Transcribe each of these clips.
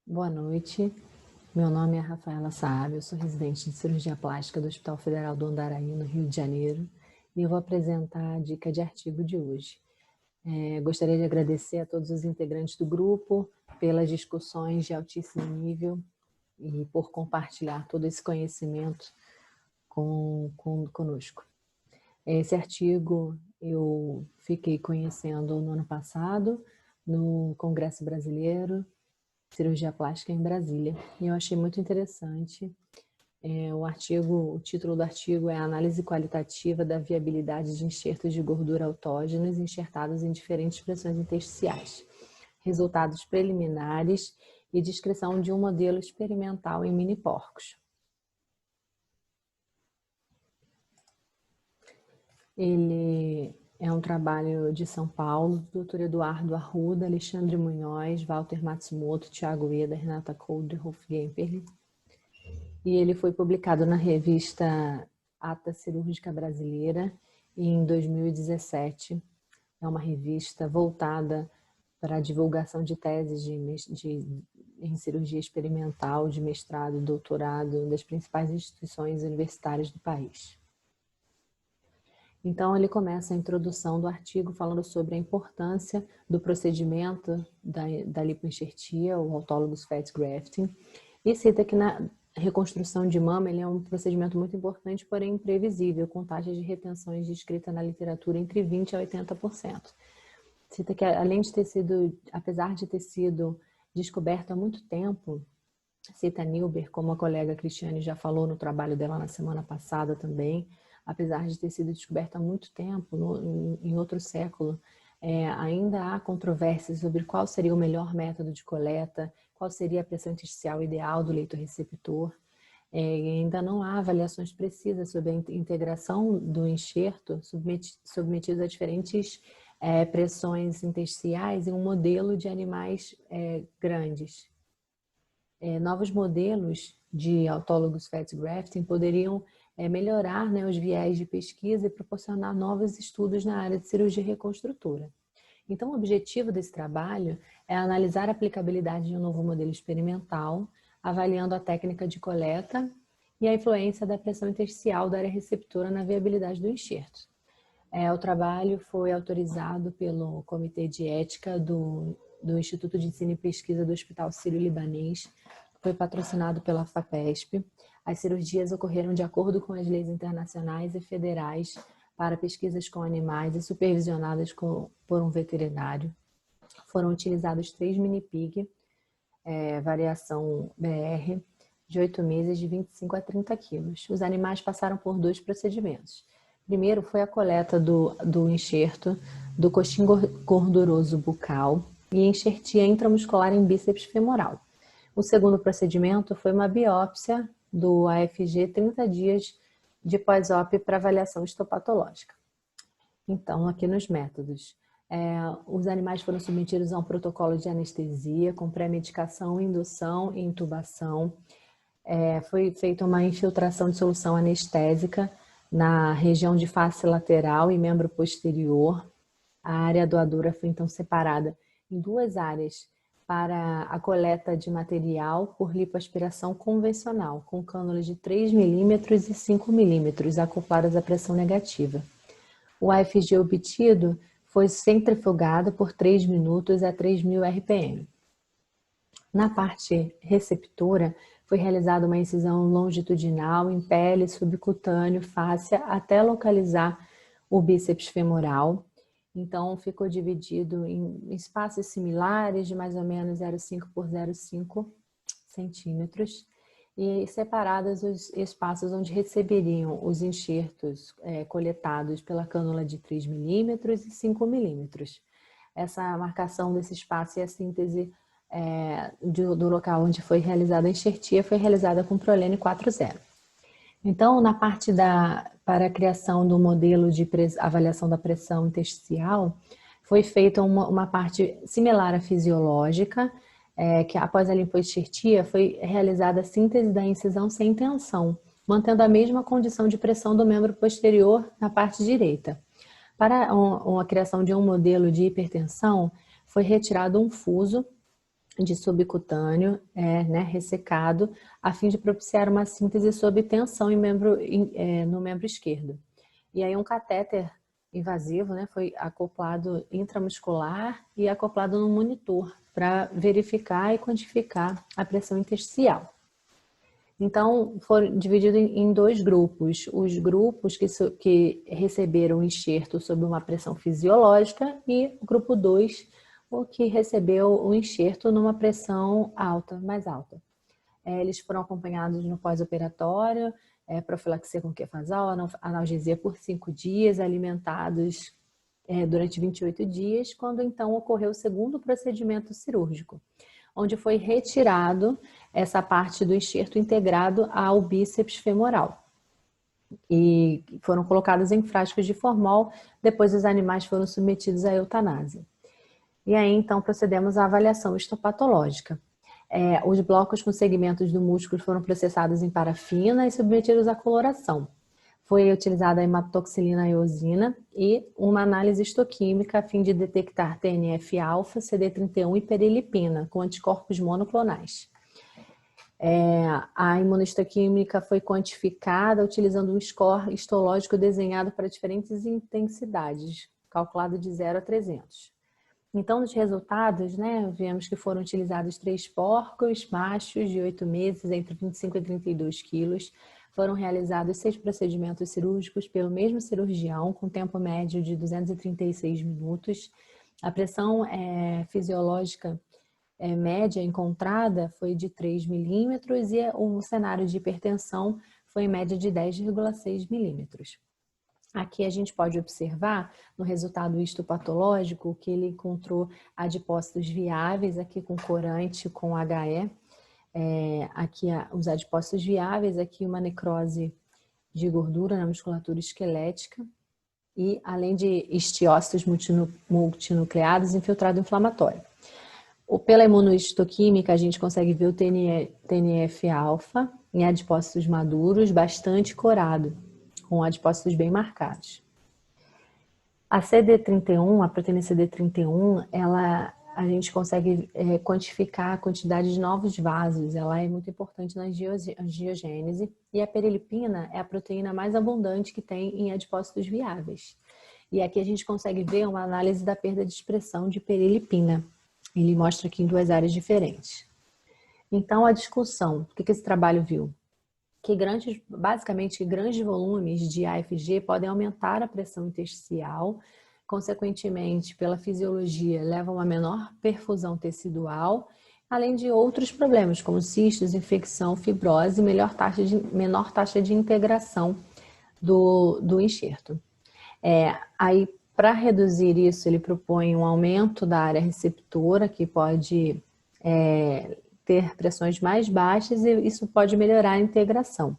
Boa noite, meu nome é Rafaela Saab, eu sou residente de cirurgia plástica do Hospital Federal do Andaraí, no Rio de Janeiro, e eu vou apresentar a dica de artigo de hoje. Gostaria de agradecer a todos os integrantes do grupo pelas discussões de altíssimo nível e por compartilhar todo esse conhecimento conosco. Esse artigo eu fiquei conhecendo no ano passado, no Congresso Brasileiro Cirurgia Plástica em Brasília, e eu achei muito interessante. O título do artigo é Análise Qualitativa da Viabilidade de Enxertos de Gordura Autógenos enxertados em diferentes pressões intersticiais, resultados preliminares e descrição de um modelo experimental em mini-porcos. Ele é um trabalho de São Paulo, do Dr. Eduardo Arruda, Alexandre Munhoz, Walter Matsumoto, Thiago Eda, Renata Koldhoff-Gemperle. E ele foi publicado na revista Ata Cirúrgica Brasileira em 2017. É uma revista voltada para a divulgação de teses em cirurgia experimental, de mestrado e doutorado das principais instituições universitárias do país. Então, ele começa a introdução do artigo falando sobre a importância do procedimento da lipoenxertia, o autologous fat grafting, e cita que na reconstrução de mama ele é um procedimento muito importante, porém imprevisível, com taxas de retenções descritas na literatura entre 20% a 80%. Cita que, apesar de ter sido descoberto há muito tempo, cita Nilber, como a colega Cristiane já falou no trabalho dela na semana passada também, apesar de ter sido descoberto há muito tempo, em outro século, ainda há controvérsias sobre qual seria o melhor método de coleta, qual seria a pressão intersticial ideal do leito receptor. Ainda não há avaliações precisas sobre a integração do enxerto submetido a diferentes pressões intersticiais em um modelo de animais grandes. Novos modelos de autologous fat grafting poderiam melhorar os viés de pesquisa e proporcionar novos estudos na área de cirurgia reconstrutora. Então, o objetivo desse trabalho é analisar a aplicabilidade de um novo modelo experimental, avaliando a técnica de coleta e a influência da pressão intersticial da área receptora na viabilidade do enxerto. O trabalho foi autorizado pelo Comitê de Ética do Instituto de Ensino e Pesquisa do Hospital Sírio-Libanês, foi patrocinado pela FAPESP. As cirurgias ocorreram de acordo com as leis internacionais e federais para pesquisas com animais e supervisionadas por um veterinário. Foram utilizados 3 mini-pig, variação BR, de 8 meses, de 25 a 30 quilos. Os animais passaram por 2 procedimentos. Primeiro foi a coleta do enxerto do coxim gorduroso bucal e enxertia intramuscular em bíceps femoral. O segundo procedimento foi uma biópsia do AFG 30 dias de pós-op para avaliação histopatológica. Então, aqui nos métodos. Os animais foram submetidos a um protocolo de anestesia com pré-medicação, indução e intubação. Foi feita uma infiltração de solução anestésica na região de face lateral e membro posterior. A área doadora foi então separada em 2 áreas para a coleta de material por lipoaspiração convencional, com cânulas de 3 milímetros e 5 milímetros acopladas à pressão negativa. O AFG obtido foi centrifugado por 3 minutos a 3.000 RPM. Na parte receptora, foi realizada uma incisão longitudinal em pele, subcutâneo, fáscia, até localizar o bíceps femoral. Então, ficou dividido em espaços similares de mais ou menos 0,5 por 0,5 centímetros e separados os espaços onde receberiam os enxertos coletados pela cânula de 3 milímetros e 5 milímetros. Essa marcação desse espaço e a síntese do local onde foi realizada a enxertia foi realizada com Prolene 4.0. Então, na parte para a criação do modelo de avaliação da pressão intersticial, foi feita uma parte similar à fisiológica, que após a lipoenxertia foi realizada a síntese da incisão sem tensão, mantendo a mesma condição de pressão do membro posterior na parte direita. Para a criação de um modelo de hipertensão, foi retirado um fuso de subcutâneo, né, ressecado, a fim de propiciar uma síntese sob tensão no membro esquerdo. E aí um catéter invasivo, né, foi acoplado intramuscular e acoplado no monitor para verificar e quantificar a pressão intersticial. Então, foram divididos em dois grupos. Os grupos que receberam o enxerto sob uma pressão fisiológica e o grupo 2, o que recebeu o enxerto numa pressão alta, mais alta. Eles foram acompanhados no pós-operatório, profilaxia com quefazol, analgesia por 5 dias, alimentados durante 28 dias, quando então ocorreu o segundo procedimento cirúrgico, onde foi retirado essa parte do enxerto integrado ao bíceps femoral. E foram colocados em frascos de formol, depois os animais foram submetidos à eutanásia. E aí, então, procedemos à avaliação histopatológica. Os blocos com segmentos do músculo foram processados em parafina e submetidos à coloração. Foi utilizada a hematoxilina eosina e uma análise histoquímica a fim de detectar TNF-alfa, CD31 e perilipina, com anticorpos monoclonais. A imunohistoquímica foi quantificada utilizando um score histológico desenhado para diferentes intensidades, calculado de 0 a 300. Então, nos resultados, né, vemos que foram utilizados 3 porcos machos de 8 meses, entre 25 e 32 quilos. Foram realizados 6 procedimentos cirúrgicos pelo mesmo cirurgião, com tempo médio de 236 minutos. A pressão fisiológica média encontrada foi de 3 milímetros e o cenário de hipertensão foi em média de 10,6 milímetros. Aqui a gente pode observar no resultado histopatológico que ele encontrou adipócitos viáveis, aqui com corante, com HE. Aqui os adipócitos viáveis, aqui uma necrose de gordura na musculatura esquelética e além de histiócitos multinucleados infiltrado inflamatório. Pela imunohistoquímica a gente consegue ver o TNF-alfa em adipócitos maduros bastante corado, com adipócitos bem marcados. A CD31, a proteína CD31, a gente consegue quantificar a quantidade de novos vasos, ela é muito importante na angiogênese, e a perilipina é a proteína mais abundante que tem em adipócitos viáveis. E aqui a gente consegue ver uma análise da perda de expressão de perilipina. Ele mostra aqui em 2 áreas diferentes. Então, a discussão, o que esse trabalho viu? Que basicamente grandes volumes de AFG podem aumentar a pressão intersticial, consequentemente, pela fisiologia, levam a menor perfusão tecidual, além de outros problemas, como cistos, infecção, fibrose e menor taxa de integração do enxerto. Aí, para reduzir isso, ele propõe um aumento da área receptora, que pode ter pressões mais baixas e isso pode melhorar a integração.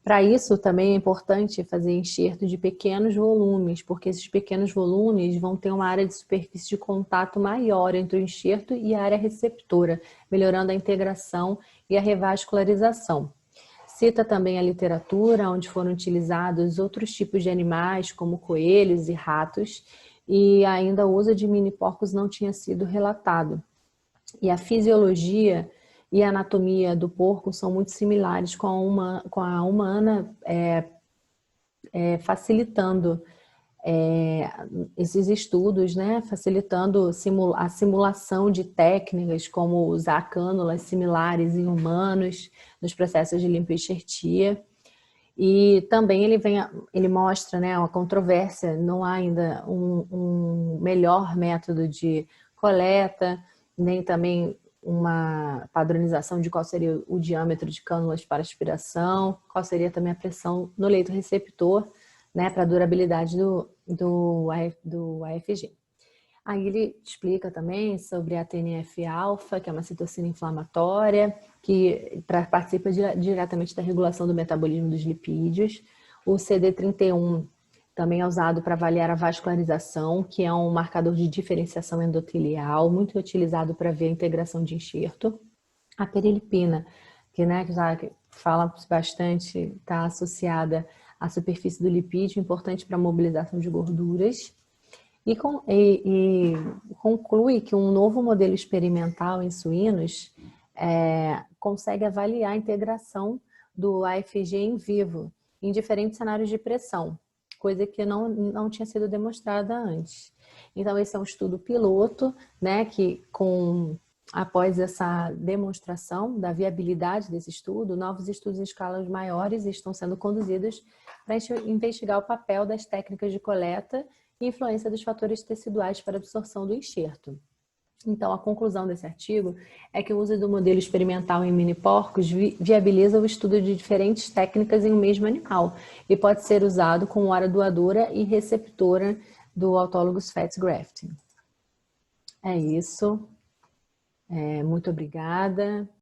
Para isso, também é importante fazer enxerto de pequenos volumes, porque esses pequenos volumes vão ter uma área de superfície de contato maior entre o enxerto e a área receptora, melhorando a integração e a revascularização. Cita também a literatura, onde foram utilizados outros tipos de animais, como coelhos e ratos, e ainda o uso de mini porcos não tinha sido relatado. E a fisiologia e a anatomia do porco são muito similares com a humana, facilitando esses estudos, né? Facilitando a simulação de técnicas como usar cânulas similares em humanos nos processos de limpo-enxertia. E também ele mostra, né, uma controvérsia, não há ainda um melhor método de coleta, nem também uma padronização de qual seria o diâmetro de cânulas para aspiração, qual seria também a pressão no leito receptor, né, para a durabilidade do AFG. Aí ele explica também sobre a TNF-alfa, que é uma citocina inflamatória, que participa diretamente da regulação do metabolismo dos lipídios. O CD31 também é usado para avaliar a vascularização, que é um marcador de diferenciação endotelial, muito utilizado para ver a integração de enxerto. A perilipina, que, né, já fala bastante, está associada à superfície do lipídio, importante para a mobilização de gorduras. E conclui que um novo modelo experimental em suínos consegue avaliar a integração do AFG em vivo em diferentes cenários de pressão, coisa que não tinha sido demonstrada antes. Então, esse é um estudo piloto, né, que após essa demonstração da viabilidade desse estudo, novos estudos em escalas maiores estão sendo conduzidos para investigar o papel das técnicas de coleta e influência dos fatores teciduais para a absorção do enxerto. Então, a conclusão desse artigo é que o uso do modelo experimental em mini-porcos viabiliza o estudo de diferentes técnicas em um mesmo animal e pode ser usado como hora doadora e receptora do Autologous Fat Grafting. É isso. Muito obrigada.